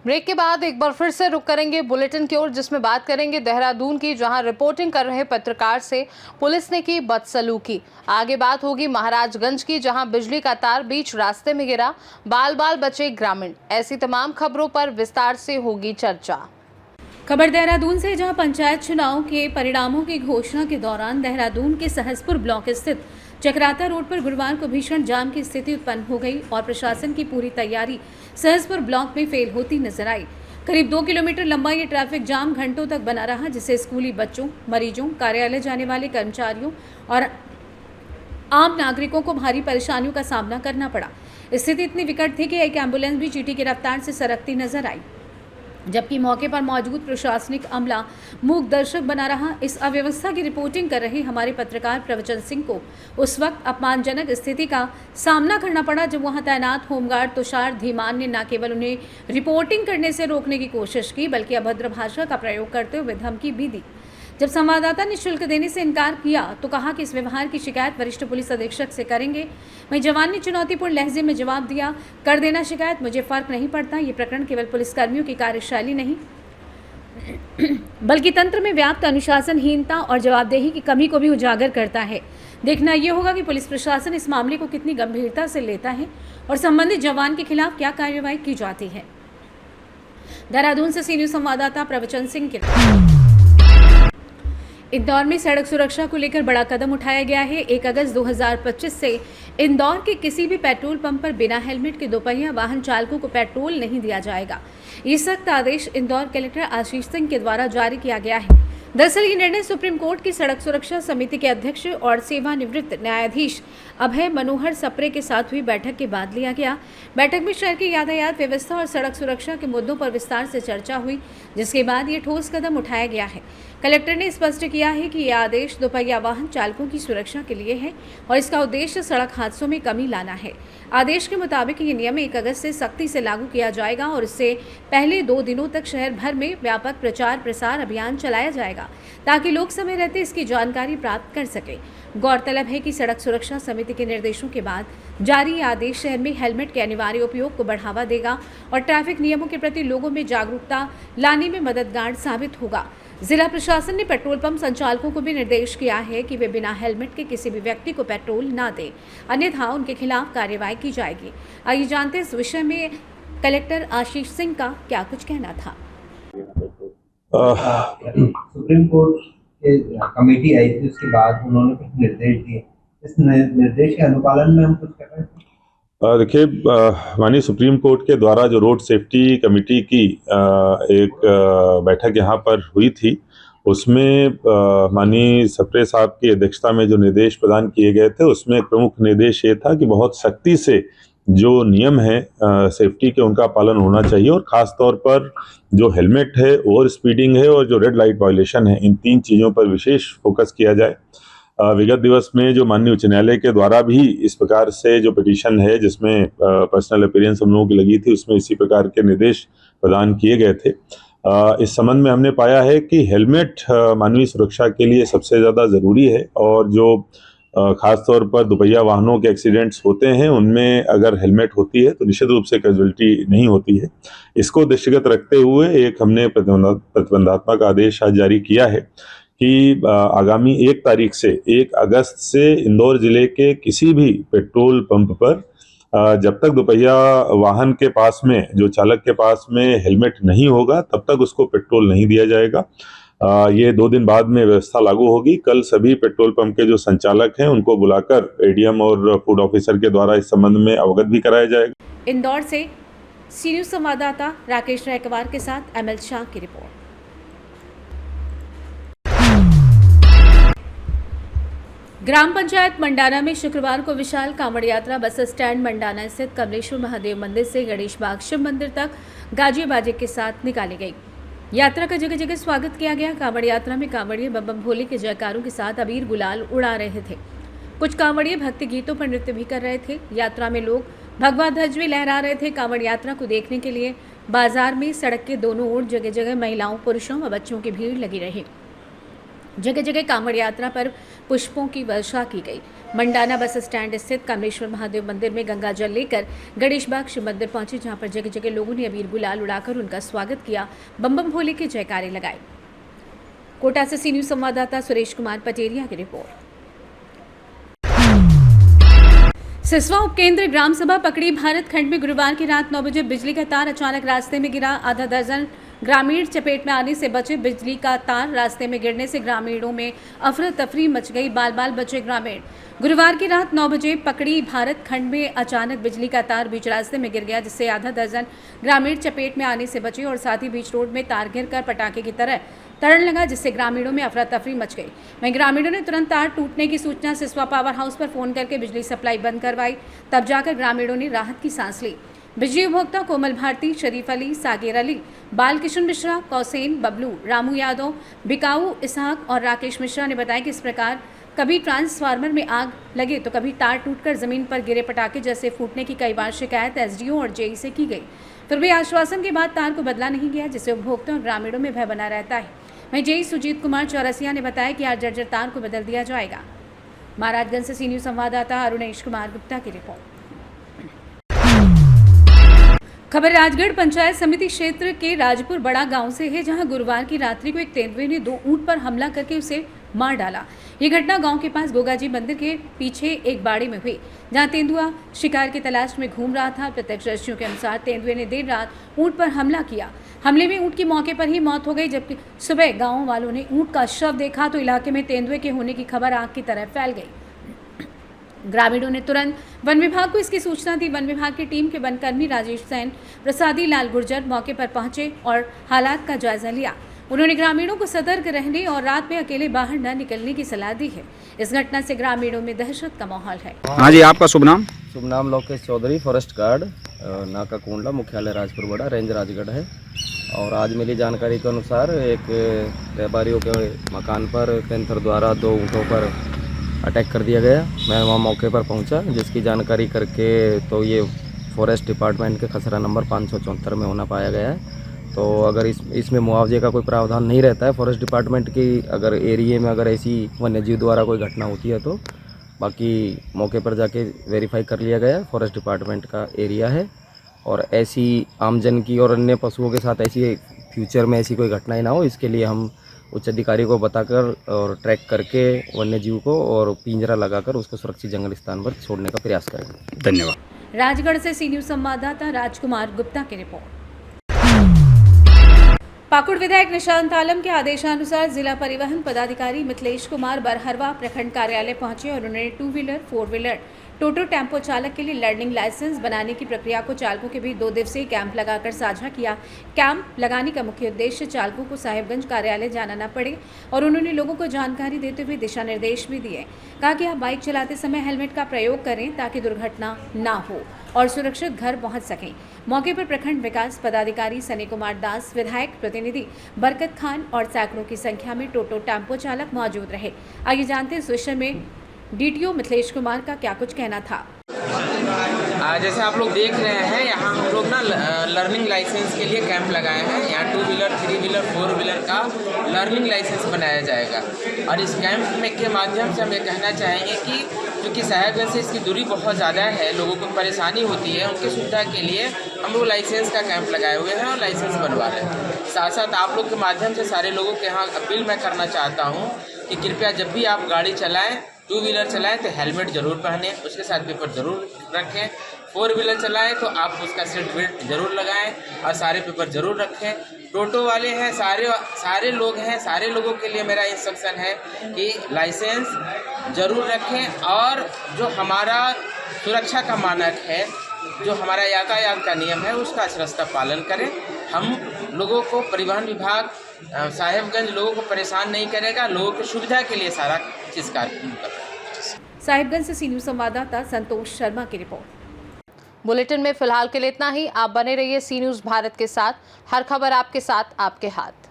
Break के बाद एक बार फिर से रुक करेंगे बुलेटिन की ओर, जिसमें बात करेंगे देहरादून की, जहां रिपोर्टिंग कर रहे पत्रकार से पुलिस ने की बदसलूकी। आगे बात होगी महाराजगंज की, जहां बिजली का तार बीच रास्ते में गिरा, बाल बाल बचे ग्रामीण। ऐसी तमाम खबरों पर विस्तार से होगी चर्चा। खबर देहरादून से, जहां पंचायत चुनाव के परिणामों की घोषणा के दौरान देहरादून के सहसपुर ब्लॉक स्थित चक्राता रोड पर गुरुवार को भीषण जाम की स्थिति उत्पन्न हो गई और प्रशासन की पूरी तैयारी सहसपुर ब्लॉक में फेल होती नजर आई। करीब 2 किलोमीटर लंबा ये ट्रैफिक जाम घंटों तक बना रहा, जिससे स्कूली बच्चों, मरीजों, कार्यालय जाने वाले कर्मचारियों और आम नागरिकों को भारी परेशानियों का सामना करना पड़ा। स्थिति इतनी विकट थी कि एक एम्बुलेंस भी चींटी की रफ्तार से सरकती नजर आई, जबकि मौके पर मौजूद प्रशासनिक अमला मूक दर्शक बना रहा। इस अव्यवस्था की रिपोर्टिंग कर रहे हमारे पत्रकार प्रवचन सिंह को उस वक्त अपमानजनक स्थिति का सामना करना पड़ा जब वहां तैनात होमगार्ड तुषार धीमान ने न केवल उन्हें रिपोर्टिंग करने से रोकने की कोशिश की, बल्कि अभद्र भाषा का प्रयोग करते हुए धमकी भी दी। जब संवाददाता ने शुल्क देने से इनकार किया तो कहा कि इस व्यवहार की शिकायत वरिष्ठ पुलिस अधीक्षक से करेंगे। वहीं जवान ने चुनौतीपूर्ण लहजे में जवाब दिया, कर देना शिकायत, मुझे फर्क नहीं पड़ता। ये प्रकरण केवल पुलिसकर्मियों की कार्यशैली नहीं बल्कि तंत्र में व्याप्त अनुशासनहीनता और जवाबदेही की कमी को भी उजागर करता है। देखना यह होगा कि पुलिस प्रशासन इस मामले को कितनी गंभीरता से लेता है और संबंधित जवान के खिलाफ क्या कार्रवाई की जाती है। देहरादून से सी न्यूज संवाददाता प्रवचन सिंह के इंदौर में सड़क सुरक्षा को लेकर बड़ा कदम उठाया गया है। 1 अगस्त 2025 से इंदौर के किसी भी पेट्रोल पंप पर बिना हेलमेट के दोपहिया वाहन चालकों को पेट्रोल नहीं दिया जाएगा। ये सख्त आदेश इंदौर कलेक्टर आशीष सिंह के द्वारा जारी किया गया है। दरअसल ये निर्णय सुप्रीम कोर्ट की सड़क सुरक्षा समिति के अध्यक्ष और सेवानिवृत्त न्यायाधीश अभय मनोहर सप्रे के साथ हुई बैठक के बाद लिया गया। बैठक में शहर की यातायात व्यवस्था और सड़क सुरक्षा के मुद्दों पर विस्तार से चर्चा हुई, जिसके बाद ये ठोस कदम उठाया गया है। कलेक्टर ने स्पष्ट किया है कि यह आदेश दोपहिया वाहन चालकों की सुरक्षा के लिए है और इसका उद्देश्य सड़क हादसों में कमी लाना है। आदेश के मुताबिक ये नियम 1 अगस्त से सख्ती से लागू किया जाएगा और इससे पहले 2 दिनों तक शहर भर में व्यापक प्रचार प्रसार अभियान चलाया जाएगा, ताकि लोग समय रहते इसकी जानकारी प्राप्त कर सकें। गौरतलब है कि सड़क सुरक्षा समिति के निर्देशों के बाद जारी आदेश शहर में हेलमेट के अनिवार्य उपयोग को बढ़ावा देगा और ट्रैफिक नियमों के प्रति लोगों में जागरूकता लाने में मददगार साबित होगा। जिला प्रशासन ने पेट्रोल पंप संचालकों को भी निर्देश किया है कि वे बिना हेलमेट के किसी भी व्यक्ति को पेट्रोल न दें, अन्यथा उनके खिलाफ कार्रवाई की जाएगी। आइए जानते हैं इस विषय में कलेक्टर आशीष सिंह का क्या कुछ कहना था। सुप्रीम कोर्ट के कमेटी आई थी, उसके बाद उन्होंने कुछ निर्देश दिए। इस निर्देश के अनुपालन में हम कुछ कर रहे हैं। देखिए, माननीय सुप्रीम कोर्ट के द्वारा जो रोड सेफ्टी कमेटी की एक बैठक यहाँ पर हुई थी, उसमें माननीय सप्रे साहब की अध्यक्षता में जो निर्देश प्रदान किए गए थे, उसमें एक प्रमुख निर्देश ये था कि बहुत सख्ती से जो नियम है सेफ्टी के, उनका पालन होना चाहिए और ख़ास तौर पर जो हेलमेट है, ओवर स्पीडिंग है और जो रेड लाइट वायलेशन है, इन 3 चीज़ों पर विशेष फोकस किया जाए। विगत दिवस में जो माननीय उच्च न्यायालय के द्वारा भी इस प्रकार से जो पिटीशन है, जिसमें पर्सनल अपीयरेंस हम लोगों की लगी थी, उसमें इसी प्रकार के निर्देश प्रदान किए गए थे। इस संबंध में हमने पाया है कि हेलमेट मानवीय सुरक्षा के लिए सबसे ज़्यादा ज़रूरी है और जो खास तौर पर दोपहिया वाहनों के एक्सीडेंट्स होते हैं, उनमें अगर हेलमेट होती है तो निश्चित रूप से कैजुअल्टी नहीं होती है। इसको दृष्टिगत रखते हुए एक हमने प्रतिबंधात्मक आदेश आज जारी किया है कि आगामी 1 तारीख से 1 अगस्त से इंदौर जिले के किसी भी पेट्रोल पंप पर जब तक दोपहिया वाहन के पास में, जो चालक के पास में हेलमेट नहीं होगा, तब तक उसको पेट्रोल नहीं दिया जाएगा। ये 2 दिन बाद में व्यवस्था लागू होगी। कल सभी पेट्रोल पंप के जो संचालक हैं, उनको बुलाकर एडीएम और फूड ऑफिसर के द्वारा इस संबंध में अवगत भी कराया जाएगा। इंदौर से सी न्यूज संवाददाता राकेश रायकवार के साथ एमएल शाह की रिपोर्ट। ग्राम पंचायत मंडाना में शुक्रवार को विशाल कांवड़ यात्रा बस स्टैंड मंडाना स्थित कमलेश्वर महादेव मंदिर से गणेश बाग शिव मंदिर तक गाजे बाजे के साथ निकाली गई। यात्रा का जगह जगह स्वागत किया गया। कांवड़ यात्रा में कांवड़िए बम बम भोले के जयकारों के साथ अबीर गुलाल उड़ा रहे थे। कुछ कांवड़िए भक्ति गीतों पर नृत्य भी कर रहे थे। यात्रा में लोग भगवा ध्वज भी लहरा रहे थे। कांवड़ यात्रा को देखने के लिए बाजार में सड़क के दोनों ओर जगह जगह महिलाओं, पुरुषों व बच्चों की भीड़ लगी रही। जगह जगह कांवड़ यात्रा पर पुष्पों की वर्षा की गई। मंडाना बस स्टैंड स्थित कमलेश्वर महादेव मंदिर में गंगा जल लेकर गणेश बाग शिव मंदिर पहुंचे, जहां पर जगह जगह लोगों ने अबीर गुलाल उड़ाकर उनका स्वागत किया, बम बम भोले के जयकारे लगाए। कोटा से सी न्यूज संवाददाता सुरेश कुमार पटेरिया की रिपोर्ट। सिसवा उपकेंद्र ग्राम सभा पकड़ी भारत खंड में गुरुवार की रात 9 बजे बिजली का तार अचानक रास्ते में गिरा। आधा दर्जन ग्रामीण चपेट में आने से बचे। बिजली का तार रास्ते में गिरने से ग्रामीणों में अफरा तफरी मच गई, बाल बाल बचे ग्रामीण। गुरुवार की रात 9 बजे पकड़ी भारत खंड में अचानक बिजली का तार बीच रास्ते में गिर गया, जिससे आधा दर्जन ग्रामीण चपेट में आने से बचे और साथ ही बीच रोड में तार गिरकर पटाखे की तरह तड़न लगा, जिससे ग्रामीणों में अफरा तफरी मच गई। वहीं ग्रामीणों ने तुरंत तार टूटने की सूचना सिसवा पावर हाउस पर फोन करके बिजली सप्लाई बंद करवाई। तब जाकर ग्रामीणों ने राहत की सांस ली। बिजली उपभोक्ता कोमल भारती, शरीफ अली, सागिर अली, बालकिशन मिश्रा, कौसेन, बबलू, रामू यादव, बिकाऊ इसहाक और राकेश मिश्रा ने बताया कि इस प्रकार कभी ट्रांसफार्मर में आग लगे तो कभी तार टूटकर जमीन पर गिरे पटाखे जैसे फूटने की कई बार शिकायत एसडीओ और जेई से की गई। फिर भी आश्वासन के बाद तार को बदला नहीं गया, जिससे उपभोक्ता और ग्रामीणों में भय बना रहता है। वहीं जेई सुजीत कुमार चौरसिया ने बताया कि आज जर्जर तार को बदल दिया जाएगा। महाराजगंज से सी न्यूज संवाददाता अरुणेश कुमार गुप्ता की रिपोर्ट। खबर राजगढ़ पंचायत समिति क्षेत्र के राजपुर बड़ा गांव से है, जहां गुरुवार की रात्रि को एक तेंदुए ने 2 ऊंट पर हमला करके उसे मार डाला। ये घटना गांव के पास गोगाजी मंदिर के पीछे एक बाड़ी में हुई, जहां तेंदुआ शिकार की तलाश में घूम रहा था। प्रत्यक्षदर्शियों के अनुसार तेंदुए ने देर रात ऊंट पर हमला किया। हमले में ऊंट की मौके पर ही मौत हो गई, जबकि सुबह गांव वालों ने ऊंट का शव देखा तो इलाके में तेंदुए के होने की खबर आग की तरह फैल गई। ग्रामीणों ने तुरंत वन विभाग को इसकी सूचना दी। वन विभाग की टीम के वनकर्मी राजेश सैन, प्रसादी लाल गुर्जर मौके पर पहुंचे और हालात का जायजा लिया। उन्होंने ग्रामीणों को सतर्क रहने और रात में अकेले बाहर न निकलने की सलाह दी है। इस घटना से ग्रामीणों में दहशत का माहौल है। हाँ जी, आपका शुभ नाम? शुभ नाम लोकेश चौधरी, फॉरेस्ट गार्ड, नाका कुंडला, मुख्यालय राजपुर बड़ा, रेंज राजगढ़ है। और आज मिली जानकारी के अनुसार एक व्यापारियों के मकान पर पैंथर द्वारा 2 ऊँटों पर अटैक कर दिया गया। मैं वहाँ मौके पर पहुँचा, जिसकी जानकारी करके तो ये फॉरेस्ट डिपार्टमेंट के खसरा नंबर 574 में होना पाया गया है। तो अगर इसमें मुआवजे का कोई प्रावधान नहीं रहता है फॉरेस्ट डिपार्टमेंट की, अगर एरिया में अगर ऐसी वन्यजीव द्वारा कोई घटना होती है तो बाकी मौके पर जाके वेरीफाई कर लिया गया। फॉरेस्ट डिपार्टमेंट का एरिया है और ऐसी आमजन की और अन्य पशुओं के साथ ऐसी फ्यूचर में ऐसी कोई घटनाएं ना हो, इसके लिए हम उच्च अधिकारी को बताकर और ट्रैक करके वन्यजीव को और पिंजरा लगाकर उसको सुरक्षित जंगल स्थान पर छोड़ने का प्रयास करेंगे। धन्यवाद। राजगढ़ से सी न्यूज संवाददाता राजकुमार गुप्ता की रिपोर्ट। पाकुड़ विधायक निशांत आलम के आदेशानुसार जिला परिवहन पदाधिकारी मिथिलेश कुमार बरहरवा प्रखंड कार्यालय पहुंचे और उन्होंने 2 व्हीलर 4 व्हीलर टोटो टेम्पो चालक के लिए लर्निंग लाइसेंस बनाने की प्रक्रिया को चालकों के बीच 2 दिवसीय कैंप लगाकर साझा किया। कैंप लगाने का मुख्य उद्देश्य चालकों को साहिबगंज कार्यालय जाना न पड़े और उन्होंने लोगों को जानकारी देते हुए दिशा निर्देश भी दिए। कहा कि आप बाइक चलाते समय हेलमेट का प्रयोग करें ताकि दुर्घटना न हो और सुरक्षित घर पहुंच सकें। मौके पर प्रखंड विकास पदाधिकारी सनी कुमार दास, विधायक प्रतिनिधि बरकत खान और सैकड़ों की संख्या में टोटो टेम्पो चालक मौजूद रहे। आइए जानते हैं इस विषय में डीटीओ मिथिलेश कुमार का क्या कुछ कहना था। जैसे आप लोग देख रहे हैं, यहाँ हम लोग ना लर्निंग लाइसेंस के लिए कैंप लगाए हैं। यहाँ 2 व्हीलर 3 व्हीलर 4 व्हीलर का लर्निंग लाइसेंस बनाया जाएगा। और इस कैंप में के माध्यम से हम ये कहना चाहेंगे कि क्योंकि साहिबगंज से इसकी दूरी बहुत ज़्यादा है, लोगों को परेशानी होती है, उनकी सुविधा के लिए हम लोग लाइसेंस का कैंप लगाए हुए हैं और लाइसेंस बनवा रहे हैं। साथ साथ आप लोग के माध्यम से सारे लोगों के यहाँ अपील मैं करना चाहता हूँ कि कृपया जब भी आप गाड़ी चलाएँ, 2 व्हीलर चलाएं तो हेलमेट ज़रूर पहनें, उसके साथ पेपर ज़रूर रखें। 4 व्हीलर चलाएं तो आप उसका सीट बेल्ट ज़रूर लगाएं और सारे पेपर ज़रूर रखें। टोटो वाले हैं, सारे लोग हैं, सारे लोगों के लिए मेरा इंस्ट्रक्शन है कि लाइसेंस ज़रूर रखें और जो हमारा सुरक्षा का मानक है, जो हमारा यातायात का नियम है, उसका सशक्त पालन करें। हम लोगों को परिवहन विभाग साहिबगंज लोगों को परेशान नहीं करेगा, लोगों की सुविधा के लिए सारा चीज़ कार्य कर रहा है। साहिबगंज से सी न्यूज संवाददाता संतोष शर्मा की रिपोर्ट। बुलेटिन में फिलहाल के लिए इतना ही। आप बने रहिए सी न्यूज भारत के साथ। हर खबर आपके साथ, आपके हाथ।